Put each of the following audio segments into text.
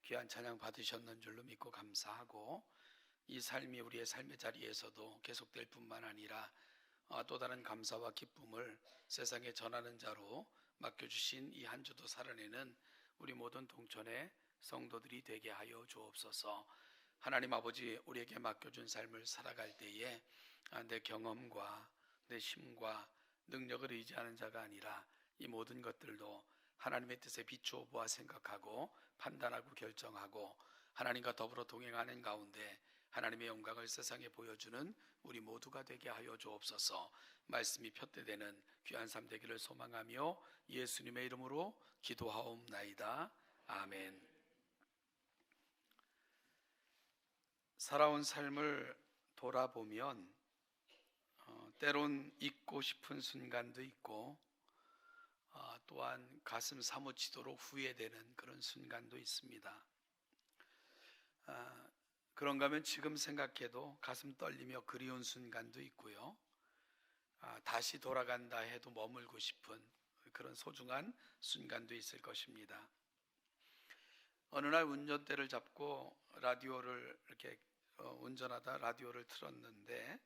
귀한 찬양 받으셨는 줄로 믿고 감사하고, 이 삶이 우리의 삶의 자리에서도 계속될 뿐만 아니라 또 다른 감사와 기쁨을 세상에 전하는 자로 맡겨주신 이 한 주도 살아내는 우리 모든 동천의 성도들이 되게 하여 주옵소서. 하나님 아버지, 우리에게 맡겨준 삶을 살아갈 때에 내 경험과 내 힘과 능력을 의지하는 자가 아니라 이 모든 것들도 하나님의 뜻에 비추어 보아 생각하고 판단하고 결정하고 하나님과 더불어 동행하는 가운데 하나님의 영광을 세상에 보여주는 우리 모두가 되게 하여 주옵소서. 말씀이 표대되는 귀한 삶 되기를 소망하며 예수님의 이름으로 기도하옵나이다. 아멘. 살아온 삶을 돌아보면 때론 잊고 싶은 순간도 있고 또한 가슴 사무치도록 후회되는 그런 순간도 있습니다. 그런가 하면 지금 생각해도 가슴 떨리며 그리운 순간도 있고요. 다시 돌아간다 해도 머물고 싶은 그런 소중한 순간도 있을 것입니다. 어느 날 운전대를 잡고 라디오를 이렇게 운전하다 라디오를 틀었는데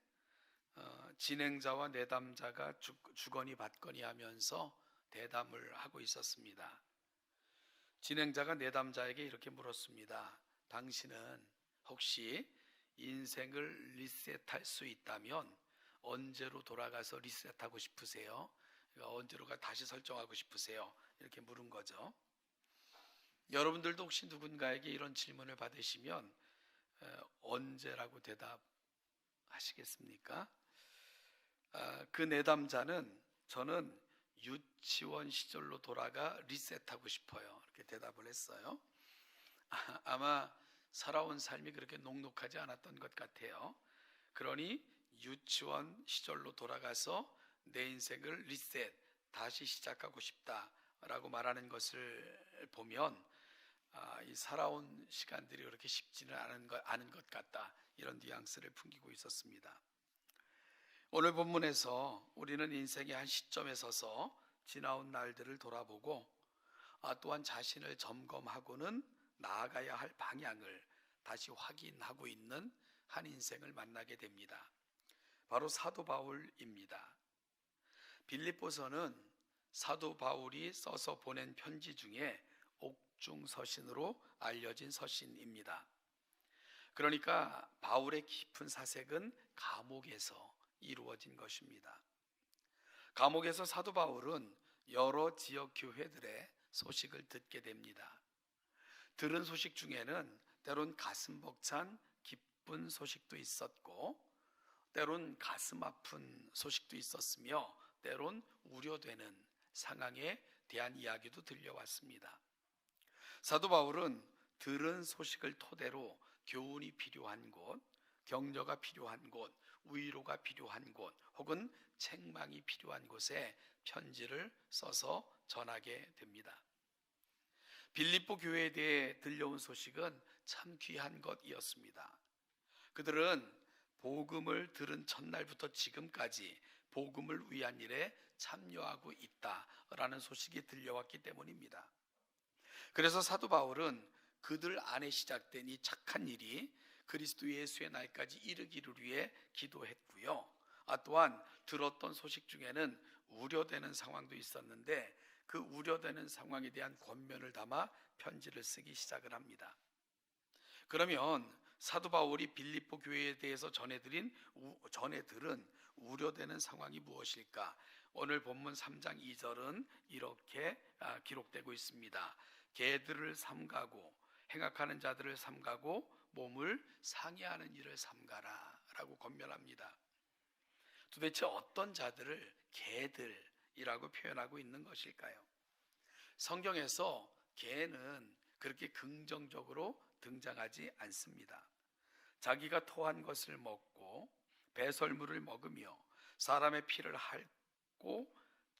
진행자와 내담자가 주거니 받거니 하면서 대담을 하고 있었습니다. 진행자가 내담자에게 이렇게 물었습니다. 당신은 혹시 인생을 리셋할 수 있다면 언제로 돌아가서 리셋하고 싶으세요? 그러니까 언제로가 다시 설정하고 싶으세요? 이렇게 물은 거죠. 여러분들도 혹시 누군가에게 이런 질문을 받으시면 언제라고 대답하시겠습니까? 그 내담자는 저는 유치원 시절로 돌아가 리셋하고 싶어요. 이렇게 대답을 했어요. 아마 살아온 삶이 그렇게 녹록하지 않았던 것 같아요. 그러니 유치원 시절로 돌아가서 내 인생을 리셋, 다시 시작하고 싶다라고 말하는 것을 보면 이 살아온 시간들이 그렇게 쉽지는 않은 것 같다, 이런 뉘앙스를 풍기고 있었습니다. 오늘 본문에서 우리는 인생의 한 시점에 서서 지나온 날들을 돌아보고 또한 자신을 점검하고는 나아가야 할 방향을 다시 확인하고 있는 한 인생을 만나게 됩니다. 바로 사도 바울입니다. 빌립보서는 사도 바울이 써서 보낸 편지 중에 옥중서신으로 알려진 서신입니다. 그러니까 바울의 깊은 사색은 감옥에서 이루어진 것입니다. 감옥에서 사도 바울은 여러 지역 교회들의 소식을 듣게 됩니다. 들은 소식 중에는 때론 가슴 벅찬 기쁜 소식도 있었고 때론 가슴 아픈 소식도 있었으며 때론 우려되는 상황에 대한 이야기도 들려왔습니다. 사도 바울은 들은 소식을 토대로 교훈이 필요한 곳, 격려가 필요한 곳, 위로가 필요한 곳, 혹은 책망이 필요한 곳에 편지를 써서 전하게 됩니다. 빌립보 교회에 대해 들려온 소식은 참 귀한 것이었습니다. 그들은 복음을 들은 첫날부터 지금까지 복음을 위한 일에 참여하고 있다라는 소식이 들려왔기 때문입니다. 그래서 사도 바울은 그들 안에 시작된 이 착한 일이 그리스도 예수의 날까지 이르기를 위해 기도했고요. 또한 들었던 소식 중에는 우려되는 상황도 있었는데 그 우려되는 상황에 대한 권면을 담아 편지를 쓰기 시작을 합니다. 그러면 사도 바울이 빌립보 교회에 대해서 전해 들은 우려되는 상황이 무엇일까? 오늘 본문 3장 2절은 이렇게 기록되고 있습니다. 개들을 삼가고 행악하는 자들을 삼가고 몸을 상해하는 일을 삼가라 라고 권면합니다. 도대체 어떤 자들을 개들이라고 표현하고 있는 것일까요? 성경에서 개는 그렇게 긍정적으로 등장하지 않습니다. 자기가 토한 것을 먹고 배설물을 먹으며 사람의 피를 핥고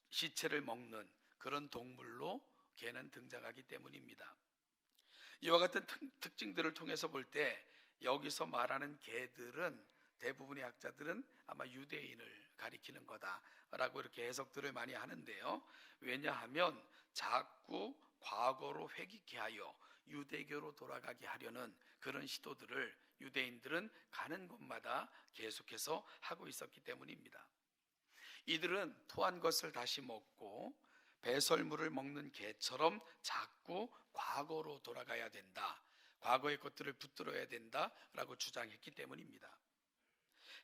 시체를 먹는 그런 동물로 개는 등장하기 때문입니다. 이와 같은 특징들을 통해서 볼 때 여기서 말하는 개들은 대부분의 학자들은 아마 유대인을 가리키는 거다라고 이렇게 해석들을 많이 하는데요. 왜냐하면 자꾸 과거로 회귀케 하여 유대교로 돌아가게 하려는 그런 시도들을 유대인들은 가는 곳마다 계속해서 하고 있었기 때문입니다. 이들은 토한 것을 다시 먹고 배설물을 먹는 개처럼 자꾸 과거로 돌아가야 된다, 과거의 것들을 붙들어야 된다라고 주장했기 때문입니다.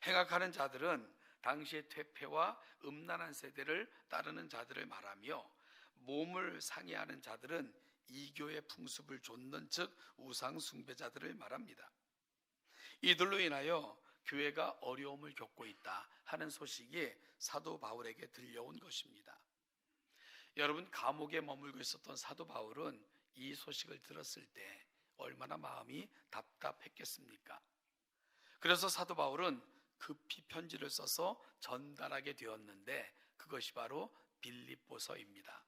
행악하는 자들은 당시의 퇴폐와 음란한 세대를 따르는 자들을 말하며, 몸을 상해하는 자들은 이교의 풍습을 좇는 즉 우상 숭배자들을 말합니다. 이들로 인하여 교회가 어려움을 겪고 있다 하는 소식이 사도 바울에게 들려온 것입니다. 여러분, 감옥에 머물고 있었던 사도 바울은 이 소식을 들었을 때 얼마나 마음이 답답했겠습니까? 그래서 사도 바울은 급히 편지를 써서 전달하게 되었는데, 그것이 바로 빌립보서입니다.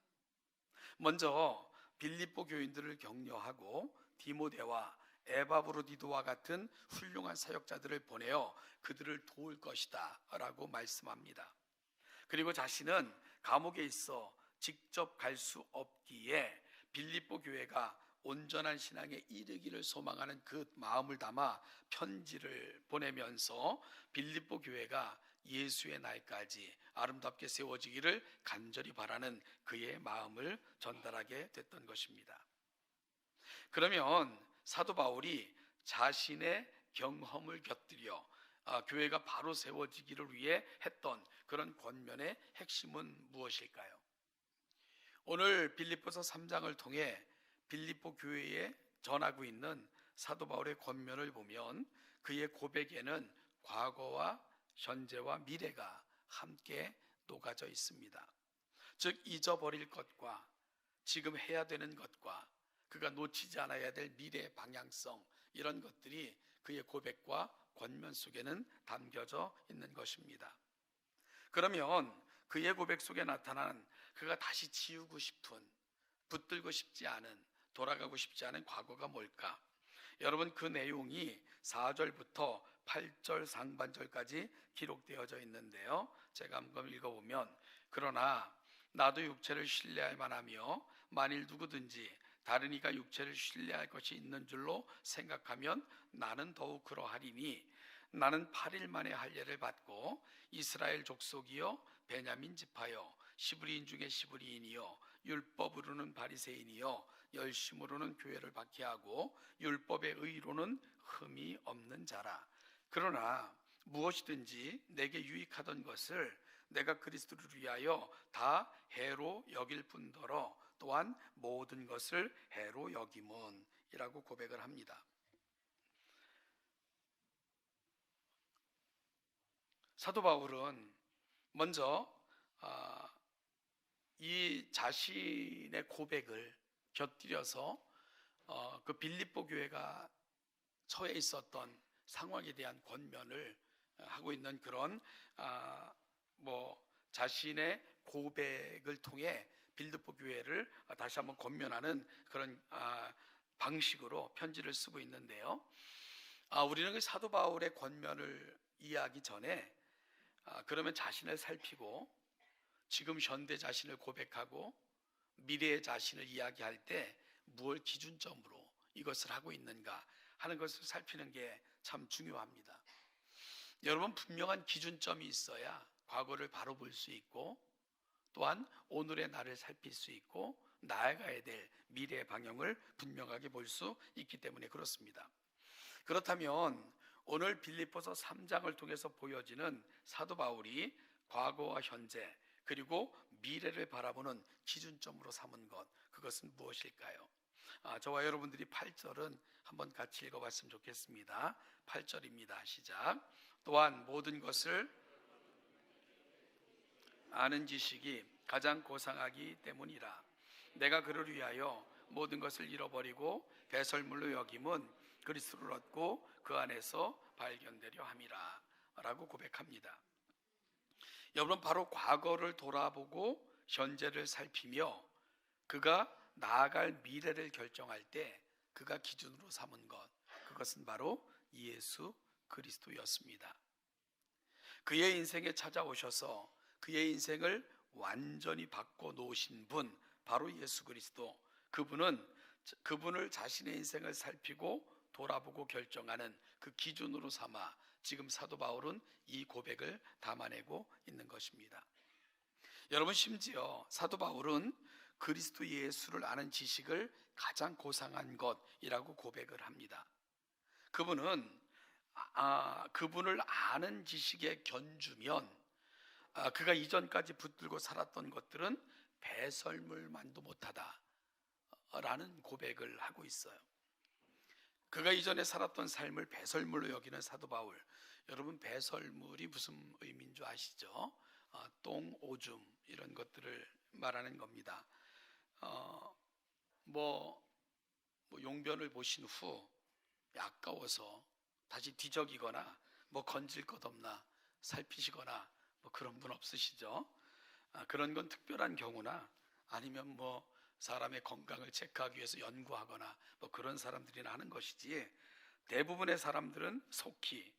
먼저 빌립보 교인들을 격려하고 디모데와 에바브로디도와 같은 훌륭한 사역자들을 보내어 그들을 도울 것이다 라고 말씀합니다. 그리고 자신은 감옥에 있어 직접 갈 수 없기에 빌립보 교회가 온전한 신앙에 이르기를 소망하는 그 마음을 담아 편지를 보내면서 빌립보 교회가 예수의 날까지 아름답게 세워지기를 간절히 바라는 그의 마음을 전달하게 됐던 것입니다. 그러면 사도 바울이 자신의 경험을 곁들여 교회가 바로 세워지기를 위해 했던 그런 권면의 핵심은 무엇일까요? 오늘 빌립보서 3장을 통해 빌립보 교회에 전하고 있는 사도 바울의 권면을 보면 그의 고백에는 과거와 현재와 미래가 함께 녹아져 있습니다. 즉, 잊어버릴 것과 지금 해야 되는 것과 그가 놓치지 않아야 될 미래의 방향성, 이런 것들이 그의 고백과 권면 속에는 담겨져 있는 것입니다. 그러면 그의 고백 속에 나타난 그가 다시 지우고 싶은, 붙들고 싶지 않은, 돌아가고 싶지 않은 과거가 뭘까? 여러분, 그 내용이 4절부터 8절 상반절까지 기록되어져 있는데요, 제가 한번 읽어보면, 그러나 나도 육체를 신뢰할 만하며 만일 누구든지 다른 이가 육체를 신뢰할 것이 있는 줄로 생각하면 나는 더욱 그러하리니, 나는 8일 만에 할례를 받고 이스라엘 족속이요 베냐민 지파요 시브리인 중에 시브리인이요 율법으로는 바리새인이요 열심으로는 교회를 박해하고 율법의 의로는 흠이 없는 자라. 그러나 무엇이든지 내게 유익하던 것을 내가 그리스도를 위하여 다 해로 여길 뿐더러 또한 모든 것을 해로 여김은이라고 고백을 합니다. 사도 바울은 먼저 이 자신의 고백을 곁들여서 그 빌립보 교회가 처해 있었던 상황에 대한 권면을 하고 있는 그런 자신의 고백을 통해 빌립보 교회를 다시 한번 권면하는 그런 방식으로 편지를 쓰고 있는데요, 우리는 그 사도 바울의 권면을 이해하기 전에 그러면 자신을 살피고 지금 현대 자신을 고백하고 미래의 자신을 이야기할 때 무엇 기준점으로 이것을 하고 있는가 하는 것을 살피는 게 참 중요합니다. 여러분, 분명한 기준점이 있어야 과거를 바로 볼 수 있고 또한 오늘의 나를 살필 수 있고 나아가야 될 미래의 방향을 분명하게 볼 수 있기 때문에 그렇습니다. 그렇다면 오늘 빌립보서 3장을 통해서 보여지는 사도 바울이 과거와 현재 그리고 미래를 바라보는 기준점으로 삼은 것, 그것은 무엇일까요? 저와 여러분들이 8절은 한번 같이 읽어봤으면 좋겠습니다. 8절입니다. 시작. 또한 모든 것을 아는 지식이 가장 고상하기 때문이라. 내가 그를 위하여 모든 것을 잃어버리고 배설물로 여김은 그리스도를 얻고 그 안에서 발견되려 함이라 라고 고백합니다. 여러분, 바로 과거를 돌아보고 현재를 살피며 그가 나아갈 미래를 결정할 때 그가 기준으로 삼은 것, 그것은 바로 예수 그리스도였습니다. 그의 인생에 찾아오셔서 그의 인생을 완전히 바꿔 놓으신 분, 바로 예수 그리스도. 그분은 그분을 자신의 인생을 살피고 돌아보고 결정하는 그 기준으로 삼아 지금 사도 바울은 이 고백을 담아내고 있는 것입니다. 여러분, 심지어 사도 바울은 그리스도 예수를 아는 지식을 가장 고상한 것이라고 고백을 합니다. 그분은 그분을 아는 지식에 견주면 그가 이전까지 붙들고 살았던 것들은 배설물만도 못하다라는 고백을 하고 있어요. 그가 이전에 살았던 삶을 배설물로 여기는 사도 바울. 여러분, 배설물이 무슨 의미인 줄 아시죠? 똥, 오줌 이런 것들을 말하는 겁니다. 용변을 보신 후 아까워서 다시 뒤적이거나 건질 것 없나 살피시거나 그런 분 없으시죠? 그런 건 특별한 경우나 아니면 사람의 건강을 체크하기 위해서 연구하거나 그런 사람들이나 하는 것이지, 대부분의 사람들은 속히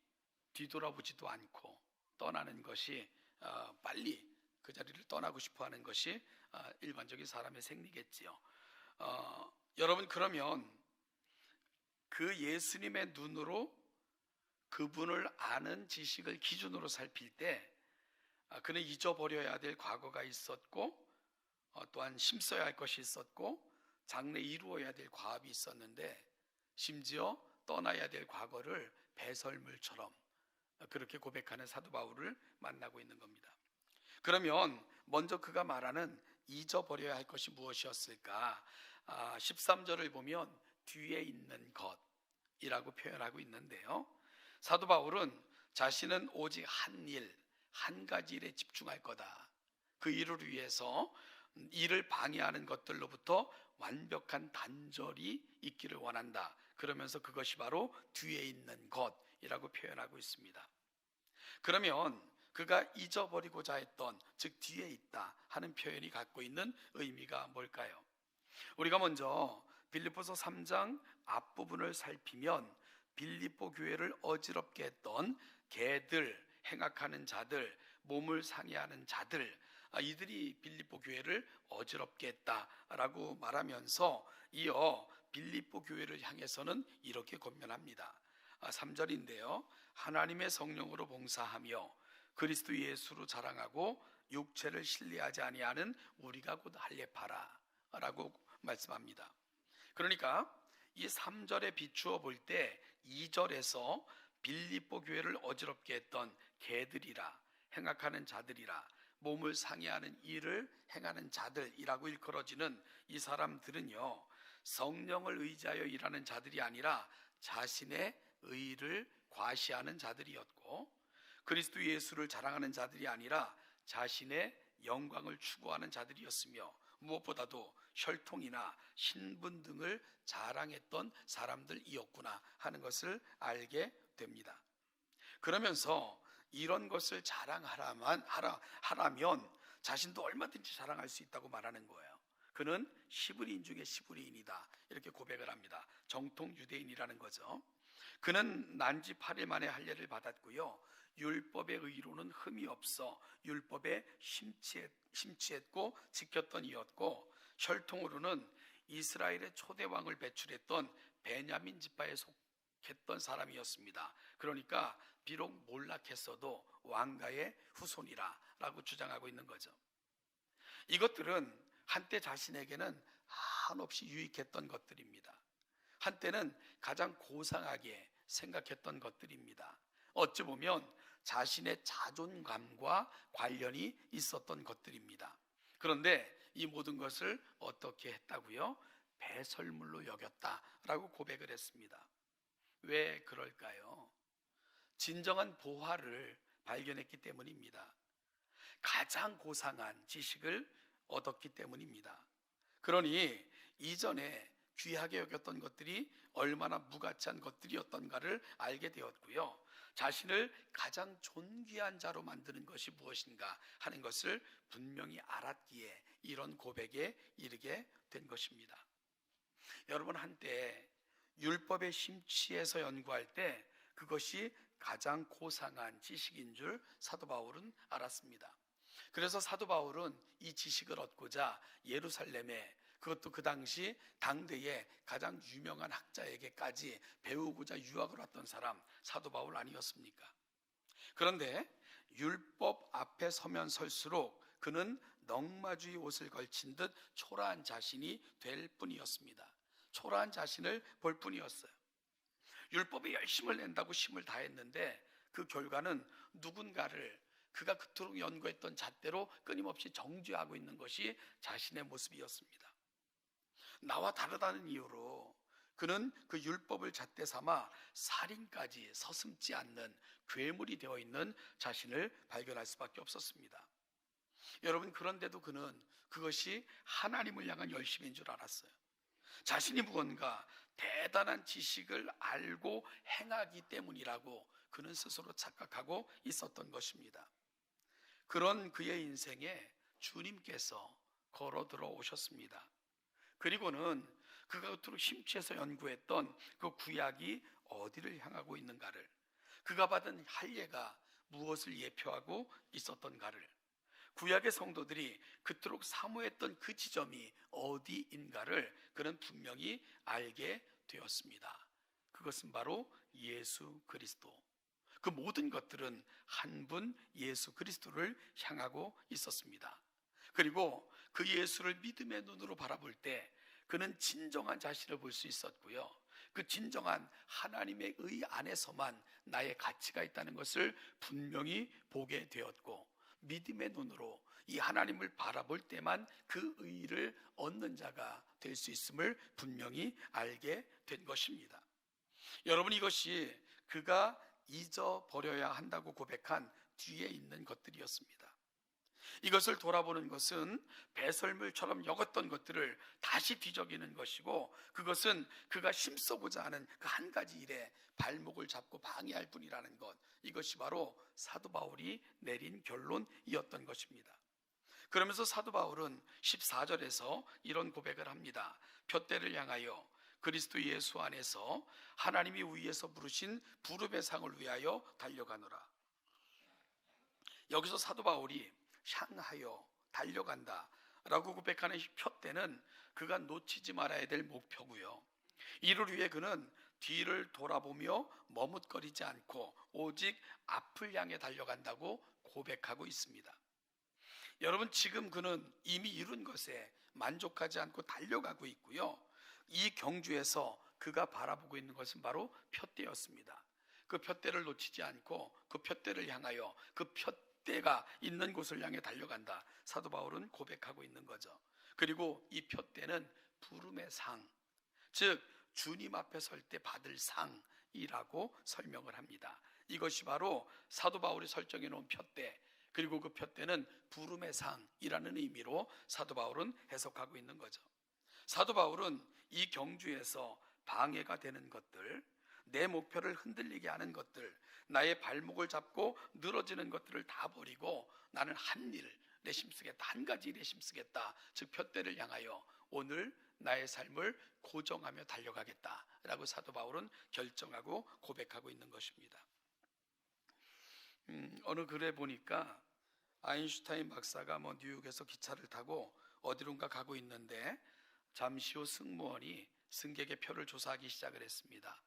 뒤돌아보지도 않고 떠나는 것이 빨리 그 자리를 떠나고 싶어 하는 것이 일반적인 사람의 생리겠지요. 여러분, 그러면 그 예수님의 눈으로 그분을 아는 지식을 기준으로 살필 때 그는 잊어버려야 될 과거가 있었고 또한 심써야 할 것이 있었고 장래 이루어야 될 과업이 있었는데, 심지어 떠나야 될 과거를 배설물처럼 그렇게 고백하는 사도 바울을 만나고 있는 겁니다. 그러면 먼저 그가 말하는 잊어버려야 할 것이 무엇이었을까? 13절을 보면 뒤에 있는 것이라고 표현하고 있는데요, 사도 바울은 자신은 오직 한 가지 일에 집중할 거다. 그 일을 위해서 이를 방해하는 것들로부터 완벽한 단절이 있기를 원한다. 그러면서 그것이 바로 뒤에 있는 것이라고 표현하고 있습니다. 그러면 그가 잊어버리고자 했던, 즉 뒤에 있다 하는 표현이 갖고 있는 의미가 뭘까요? 우리가 먼저 빌립보서 3장 앞부분을 살피면 빌립보 교회를 어지럽게 했던 개들, 행악하는 자들, 몸을 상해하는 자들, 이들이 빌립보 교회를 어지럽게 했다라고 말하면서 이어 빌립보 교회를 향해서는 이렇게 권면합니다. 3절인데요, 하나님의 성령으로 봉사하며 그리스도 예수로 자랑하고 육체를 신뢰하지 아니하는 우리가 곧 할례파라 라고 말씀합니다. 그러니까 이 3절에 비추어 볼 때 2절에서 빌립보 교회를 어지럽게 했던 개들이라, 행악하는 자들이라, 몸을 상해하는 일을 행하는 자들이라고 일컬어지는 이 사람들은요, 성령을 의지하여 일하는 자들이 아니라 자신의 의를 과시하는 자들이었고, 그리스도 예수를 자랑하는 자들이 아니라 자신의 영광을 추구하는 자들이었으며, 무엇보다도 혈통이나 신분 등을 자랑했던 사람들이었구나 하는 것을 알게 됩니다. 그러면서 이런 것을 하라면 자신도 얼마든지 자랑할 수 있다고 말하는 거예요. 그는 시브리인 중에 시브리인이다 이렇게 고백을 합니다. 정통 유대인이라는 거죠. 그는 난지 8일 만에 할례를 받았고요, 율법의 의로는 흠이 없어 율법에 심취했고 지켰던 이였고, 혈통으로는 이스라엘의 초대 왕을 배출했던 베냐민 지파에 속했던 사람이었습니다. 그러니까 비록 몰락했어도 왕가의 후손이라 라고 주장하고 있는 거죠. 이것들은 한때 자신에게는 한없이 유익했던 것들입니다. 한때는 가장 고상하게 생각했던 것들입니다. 어찌 보면 자신의 자존감과 관련이 있었던 것들입니다. 그런데 이 모든 것을 어떻게 했다고요? 배설물로 여겼다라고 고백을 했습니다. 왜 그럴까요? 진정한 보화를 발견했기 때문입니다. 가장 고상한 지식을 얻었기 때문입니다. 그러니 이전에 귀하게 여겼던 것들이 얼마나 무가치한 것들이었던가를 알게 되었고요, 자신을 가장 존귀한 자로 만드는 것이 무엇인가 하는 것을 분명히 알았기에 이런 고백에 이르게 된 것입니다. 여러분, 한때 율법에 심취해서 연구할 때 그것이 가장 고상한 지식인 줄 사도 바울은 알았습니다. 그래서 사도 바울은 이 지식을 얻고자 예루살렘에 그것도 그 당시 당대의 가장 유명한 학자에게까지 배우고자 유학을 왔던 사람, 사도 바울 아니었습니까? 그런데 율법 앞에 서면 설수록 그는 넝마주의 옷을 걸친 듯 초라한 자신이 될 뿐이었습니다. 초라한 자신을 볼 뿐이었어요. 율법에 열심을 낸다고 힘을 다했는데 그 결과는 누군가를 그가 그토록 연구했던 잣대로 끊임없이 정죄하고 있는 것이 자신의 모습이었습니다. 나와 다르다는 이유로 그는 그 율법을 잣대 삼아 살인까지 서슴지 않는 괴물이 되어 있는 자신을 발견할 수밖에 없었습니다. 여러분, 그런데도 그는 그것이 하나님을 향한 열심인 줄 알았어요. 자신이 무언가 대단한 지식을 알고 행하기 때문이라고 그는 스스로 착각하고 있었던 것입니다. 그런 그의 인생에 주님께서 걸어 들어오셨습니다. 그리고는 그가 그토록 심취해서 연구했던 그 구약이 어디를 향하고 있는가를, 그가 받은 할례가 무엇을 예표하고 있었던가를, 구약의 성도들이 그토록 사모했던 그 지점이 어디인가를 그는 분명히 알게 되었습니다. 그것은 바로 예수 그리스도. 그 모든 것들은 한 분 예수 그리스도를 향하고 있었습니다. 그리고 그 예수를 믿음의 눈으로 바라볼 때 그는 진정한 자신을 볼 수 있었고요. 그 진정한 하나님의 의 안에서만 나의 가치가 있다는 것을 분명히 보게 되었고, 믿음의 눈으로 이 하나님을 바라볼 때만 그 의를 얻는 자가 될 수 있음을 분명히 알게 된 것입니다. 여러분, 이것이 그가 잊어버려야 한다고 고백한 뒤에 있는 것들이었습니다. 이것을 돌아보는 것은 배설물처럼 여겼던 것들을 다시 뒤적이는 것이고, 그것은 그가 힘써보자 하는 그 한 가지 일에 발목을 잡고 방해할 뿐이라는 것, 이것이 바로 사도 바울이 내린 결론이었던 것입니다. 그러면서 사도 바울은 14절에서 이런 고백을 합니다. 푯대를 향하여 그리스도 예수 안에서 하나님이 위에서 부르신 부름의 상을 위하여 달려가노라. 여기서 사도 바울이 향하여 달려간다 라고 고백하는 푯대는 그가 놓치지 말아야 될 목표고요. 이를 위해 그는 뒤를 돌아보며 머뭇거리지 않고 오직 앞을 향해 달려간다고 고백하고 있습니다. 여러분, 지금 그는 이미 이룬 것에 만족하지 않고 달려가고 있고요. 이 경주에서 그가 바라보고 있는 것은 바로 푯대였습니다. 그 푯대를 놓치지 않고 그 푯대를 향하여, 그 푯대가 있는 곳을 향해 달려간다, 사도 바울은 고백하고 있는 거죠. 그리고 이 푯대는 부름의 상, 즉 주님 앞에 설 때 받을 상이라고 설명을 합니다. 이것이 바로 사도 바울이 설정해 놓은 푯대, 그리고 그 푯대는 부름의 상이라는 의미로 사도 바울은 해석하고 있는 거죠. 사도 바울은 이 경주에서 방해가 되는 것들, 내 목표를 흔들리게 하는 것들, 나의 발목을 잡고 늘어지는 것들을 다 버리고 나는 한 일 내심쓰겠다, 한 가지 일에 힘쓰겠다, 즉 푯대를 향하여 오늘 나의 삶을 고정하며 달려가겠다라고 사도 바울은 결정하고 고백하고 있는 것입니다. 어느 글에 보니까 아인슈타인 박사가 뉴욕에서 기차를 타고 어디론가 가고 있는데 잠시 후 승무원이 승객의 표를 조사하기 시작을 했습니다.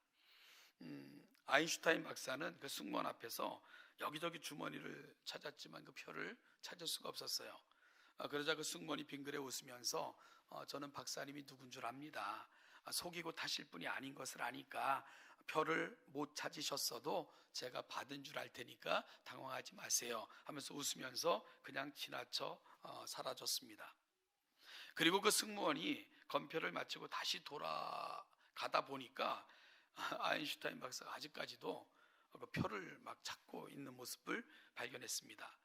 아인슈타인 박사는 그 승무원 앞에서 여기저기 주머니를 찾았지만 그 표를 찾을 수가 없었어요. 그러자 그 승무원이 빙그레 웃으면서 저는 박사님이 누군 줄 압니다. 속이고 타실 분이 아닌 것을 아니까 표를 못 찾으셨어도 제가 받은 줄 알 테니까 당황하지 마세요 하면서 웃으면서 그냥 지나쳐 사라졌습니다. 그리고 그 승무원이 검표를 마치고 다시 돌아가다 보니까 아인슈타인 박사가 아직까지도 그 표를 막 찾고 있는 모습을 발견했습니다.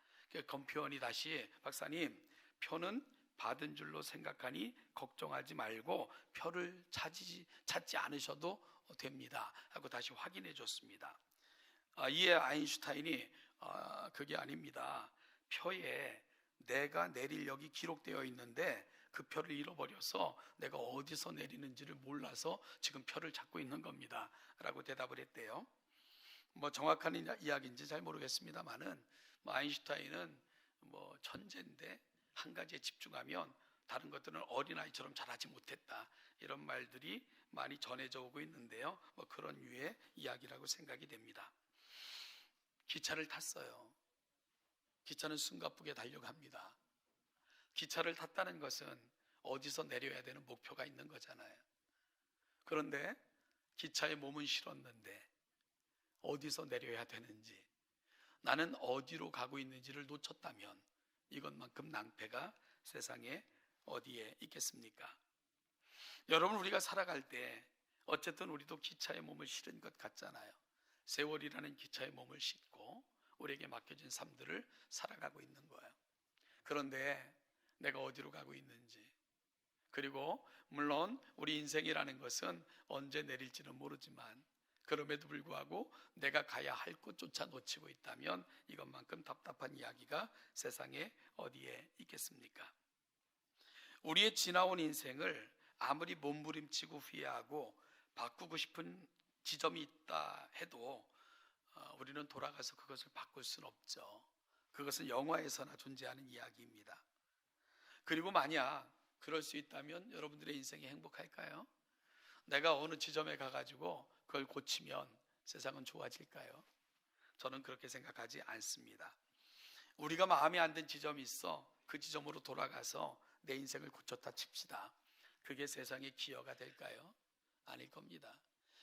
검표원이 다시 박사님, 표는 받은 줄로 생각하니 걱정하지 말고 표를 찾지 않으셔도 됩니다 하고 다시 확인해 줬습니다. 이에 아인슈타인이 그게 아닙니다. 표에 내가 내릴 역이 기록되어 있는데 그 표를 잃어버려서 내가 어디서 내리는지를 몰라서 지금 표를 찾고 있는 겁니다 라고 대답을 했대요. 정확한 이야기인지 잘 모르겠습니다만은 아인슈타인은 천재인데 한 가지에 집중하면 다른 것들은 어린아이처럼 잘하지 못했다, 이런 말들이 많이 전해져 오고 있는데요. 뭐 그런 류의 이야기라고 생각이 됩니다. 기차를 탔어요. 기차는 숨가쁘게 달려갑니다. 기차를 탔다는 것은 어디서 내려야 되는 목표가 있는 거잖아요. 그런데 기차에 몸은 실었는데 어디서 내려야 되는지, 나는 어디로 가고 있는지를 놓쳤다면 이것만큼 낭패가 세상에 어디에 있겠습니까? 여러분, 우리가 살아갈 때 어쨌든 우리도 기차에 몸을 실은 것 같잖아요. 세월이라는 기차에 몸을 싣고 우리에게 맡겨진 삶들을 살아가고 있는 거예요. 그런데 내가 어디로 가고 있는지, 그리고 물론 우리 인생이라는 것은 언제 내릴지는 모르지만 그럼에도 불구하고 내가 가야 할 곳조차 놓치고 있다면 이것만큼 답답한 이야기가 세상에 어디에 있겠습니까? 우리의 지나온 인생을 아무리 몸부림치고 후회하고 바꾸고 싶은 지점이 있다 해도 우리는 돌아가서 그것을 바꿀 수는 없죠. 그것은 영화에서나 존재하는 이야기입니다. 그리고 만약 그럴 수 있다면 여러분들의 인생이 행복할까요? 내가 어느 지점에 가가지고 그걸 고치면 세상은 좋아질까요? 저는 그렇게 생각하지 않습니다. 우리가 마음에 안 든 지점이 있어 그 지점으로 돌아가서 내 인생을 고쳤다 칩시다. 그게 세상의 기여가 될까요? 아닐 겁니다.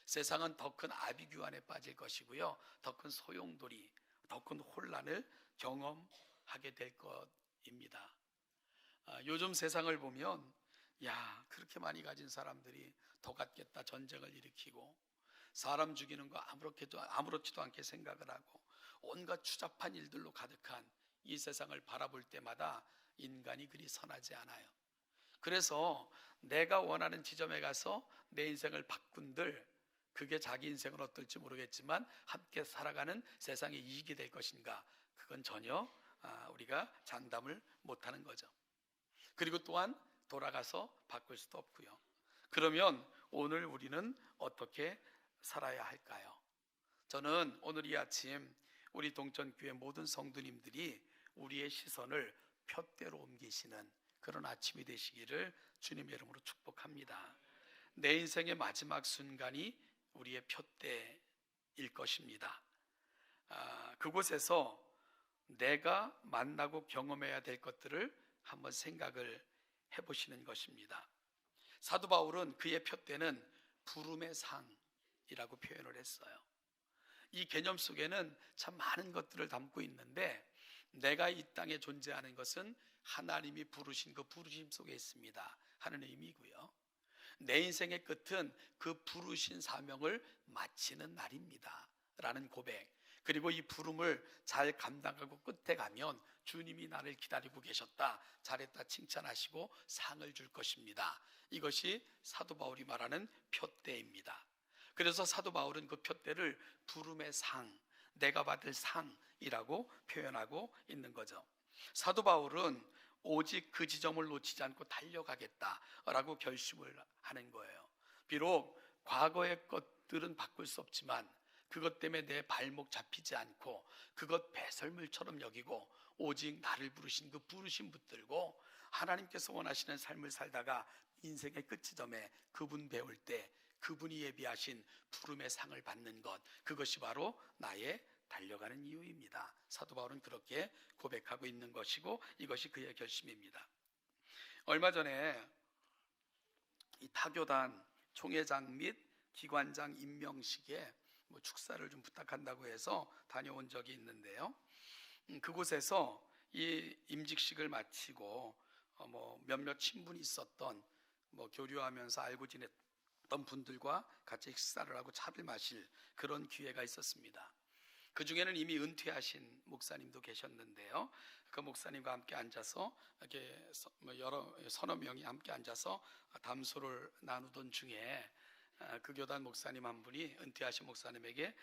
세상은 더 큰 아비규환에 빠질 것이고요, 더 큰 소용돌이, 더 큰 혼란을 경험하게 될 것입니다. 요즘 세상을 보면 그렇게 많이 가진 사람들이 더 갖겠다 전쟁을 일으키고 사람 죽이는 거 아무렇지도 않게 생각을 하고 온갖 추잡한 일들로 가득한 이 세상을 바라볼 때마다 인간이 그리 선하지 않아요. 그래서 내가 원하는 지점에 가서 내 인생을 바꾼들, 그게 자기 인생은 어떨지 모르겠지만 함께 살아가는 세상의 이익이 될 것인가, 그건 전혀 우리가 장담을 못하는 거죠. 그리고 또한 돌아가서 바꿀 수도 없고요. 그러면 오늘 우리는 어떻게 살아야 할까요? 저는 오늘 이 아침 우리 동천교회 모든 성도님들이 우리의 시선을 푯대로 옮기시는 그런 아침이 되시기를 주님의 이름으로 축복합니다. 내 인생의 마지막 순간이 우리의 푯대일 것입니다. 그곳에서 내가 만나고 경험해야 될 것들을 한번 생각을 해보시는 것입니다. 사도 바울은 그의 푯대는 부름의 상이라고 표현을 했어요. 이 개념 속에는 참 많은 것들을 담고 있는데, 내가 이 땅에 존재하는 것은 하나님이 부르신 그 부르심 속에 있습니다 하는 의미고요, 내 인생의 끝은 그 부르신 사명을 마치는 날입니다 라는 고백, 그리고 이 부름을 잘 감당하고 끝에 가면 주님이 나를 기다리고 계셨다, 잘했다 칭찬하시고 상을 줄 것입니다. 이것이 사도 바울이 말하는 푯대입니다. 그래서 사도 바울은 그 푯대를 부름의 상, 내가 받을 상이라고 표현하고 있는 거죠. 사도 바울은 오직 그 지점을 놓치지 않고 달려가겠다라고 결심을 하는 거예요. 비록 과거의 것들은 바꿀 수 없지만 그것 때문에 내 발목 잡히지 않고 그것 배설물처럼 여기고 오직 나를 부르신 그 부르심 붙들고 하나님께서 원하시는 삶을 살다가 인생의 끝지점에 그분 배울 때 그분이 예비하신 부름의 상을 받는 것, 그것이 바로 나의 달려가는 이유입니다. 사도 바울은 그렇게 고백하고 있는 것이고 이것이 그의 결심입니다. 얼마 전에 이 타교단 총회장 및 기관장 임명식에 축사를 좀 부탁한다고 해서 다녀온 적이 있는데요, 그곳에서 이 임직식을 마치고 몇몇 친분이 있었던 교류하면서 알고 지냈던 분들과 같이 식사를 하고 차를 마실 그런 기회가 있었습니다. 그 중에는 이미 은퇴하신 목사님도 계셨는데요, 그 목사님과 함께 앉아서 이렇게 서너 명이 함께 앉아서 담소를 나누던 중에 그 교단 목사님 한 분이 은퇴하신 목사님에게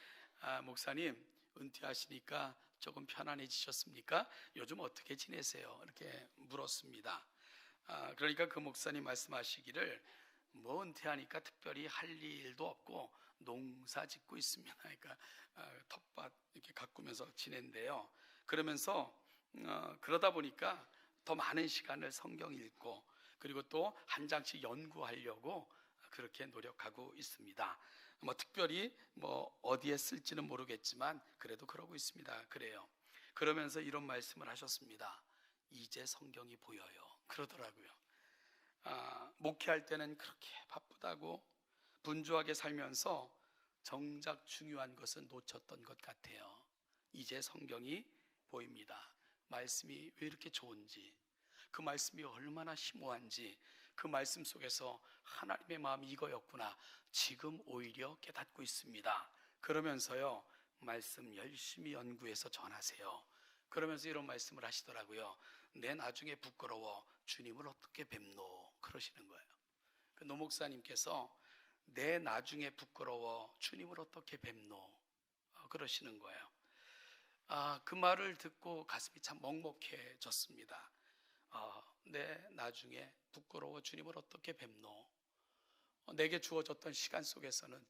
목사님, 은퇴하시니까 조금 편안해지셨습니까? 요즘 어떻게 지내세요? 이렇게 물었습니다. 그러니까 그 목사님 말씀하시기를 은퇴하니까 특별히 할 일도 없고 농사 짓고 있습니다. 그러니까 텃밭 이렇게 가꾸면서 지낸대요. 그러면서 그러다 보니까 더 많은 시간을 성경 읽고 그리고 또 한 장씩 연구하려고 그렇게 노력하고 있습니다. 특별히 어디에 쓸지는 모르겠지만 그래도 그러고 있습니다. 그래요. 그러면서 이런 말씀을 하셨습니다. 이제 성경이 보여요. 그러더라고요. 목회할 때는 그렇게 바쁘다고 분주하게 살면서 정작 중요한 것은 놓쳤던 것 같아요. 이제 성경이 보입니다. 말씀이 왜 이렇게 좋은지, 그 말씀이 얼마나 심오한지, 그 말씀 속에서 하나님의 마음이 이거였구나, 지금 오히려 깨닫고 있습니다. 그러면서요, 말씀 열심히 연구해서 전하세요. 그러면서 이런 말씀을 하시더라고요. 내 나중에 부끄러워 주님을 어떻게 뵙노? 그러시는 거예요. 노 목사님께서 내 나중에 부끄러워 주님을 어떻게 뵙노? 그러시는 거예요. 그 말을 듣고 가슴이 참 먹먹해졌습니다. 내 나중에 부끄러워 주님을 어떻게 뵙노? 내게 주어졌던 시간 속에서는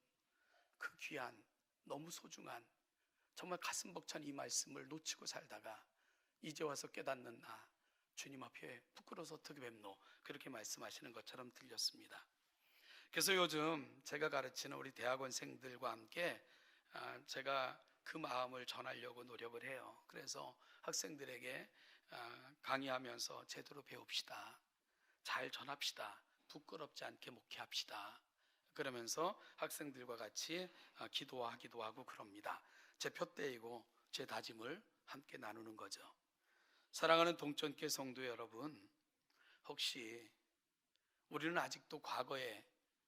그 귀한, 너무 소중한, 정말 가슴 벅찬 이 말씀을 놓치고 살다가 이제 와서 깨닫는 나, 주님 앞에 부끄러워서 어떻게 뵙노? 그렇게 말씀하시는 것처럼 들렸습니다. 그래서 요즘 제가 가르치는 우리 대학원생들과 함께 제가 그 마음을 전하려고 노력을 해요. 그래서 학생들에게 강의하면서 제대로 배웁시다. 잘 전합시다. 부끄럽지 않게 목회합시다. 그러면서 학생들과 같이 기도하기도 하고 그럽니다. 제 표대이고 제 다짐을 함께 나누는 거죠. 사랑하는 동천교회 성도 여러분, 혹시 우리는 아직도 과거에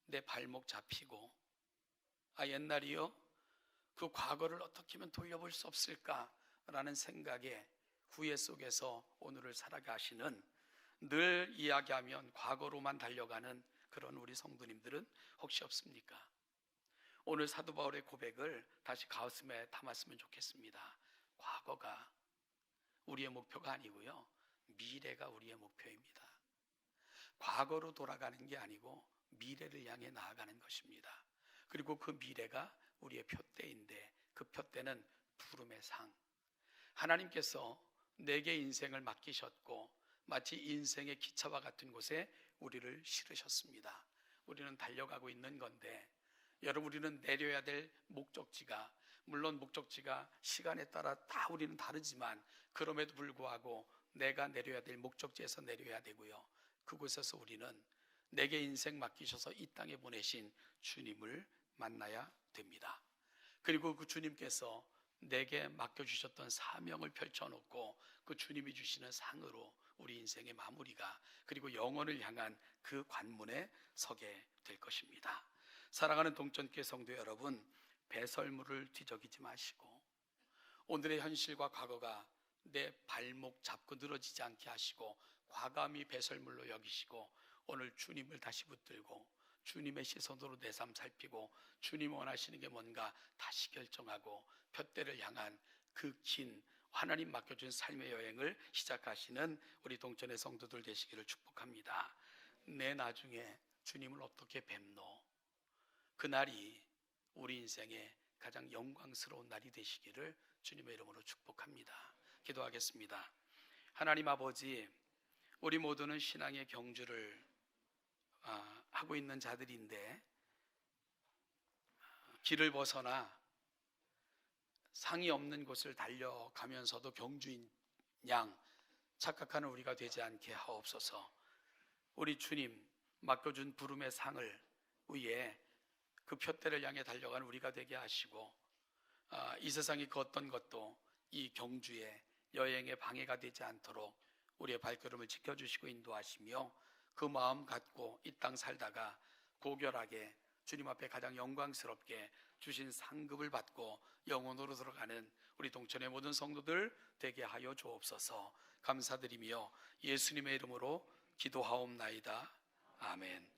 내 발목 잡히고 옛날이요? 그 과거를 어떻게 하면 돌려볼 수 없을까라는 생각에 후회 속에서 오늘을 살아가시는, 늘 이야기하면 과거로만 달려가는 그런 우리 성도님들은 혹시 없습니까? 오늘 사도 바울의 고백을 다시 가슴에 담았으면 좋겠습니다. 과거가 우리의 목표가 아니고요, 미래가 우리의 목표입니다. 과거로 돌아가는 게 아니고 미래를 향해 나아가는 것입니다. 그리고 그 미래가 우리의 표대인데, 그 표대는 부름의 상. 하나님께서 내게 인생을 맡기셨고 마치 인생의 기차와 같은 곳에 우리를 실으셨습니다. 우리는 달려가고 있는 건데, 여러분, 우리는 내려야 될 목적지가, 물론 목적지가 시간에 따라 다 우리는 다르지만 그럼에도 불구하고 내가 내려야 될 목적지에서 내려야 되고요, 그곳에서 우리는 내게 인생 맡기셔서 이 땅에 보내신 주님을 만나야 됩니다. 그리고 그 주님께서 내게 맡겨주셨던 사명을 펼쳐놓고 그 주님이 주시는 상으로 우리 인생의 마무리가, 그리고 영혼을 향한 그 관문에 서게 될 것입니다. 사랑하는 동천교회 성도 여러분, 배설물을 뒤적이지 마시고 오늘의 현실과 과거가 내 발목 잡고 늘어지지 않게 하시고 과감히 배설물로 여기시고 오늘 주님을 다시 붙들고 주님의 시선으로 내 삶 살피고 주님 원하시는 게 뭔가 다시 결정하고 표대를 향한 그 긴 하나님 맡겨준 삶의 여행을 시작하시는 우리 동천의 성도들 되시기를 축복합니다. 내 나중에 주님을 어떻게 뵙노? 그날이 우리 인생의 가장 영광스러운 날이 되시기를 주님의 이름으로 축복합니다. 기도하겠습니다. 하나님 아버지, 우리 모두는 신앙의 경주를 하고 있는 자들인데 길을 벗어나 상이 없는 곳을 달려가면서도 경주인 양 착각하는 우리가 되지 않게 하옵소서. 우리 주님 맡겨준 부름의 상을 위해 그 표대를 향해 달려가는 우리가 되게 하시고 이 세상의 그 어떤 것도 이 경주의 여행의 방해가 되지 않도록 우리의 발걸음을 지켜주시고 인도하시며 그 마음 갖고 이 땅 살다가 고결하게 주님 앞에 가장 영광스럽게 주신 상급을 받고 영원으로 들어가는 우리 동천의 모든 성도들 되게 하여 주옵소서. 감사드리며 예수님의 이름으로 기도하옵나이다. 아멘.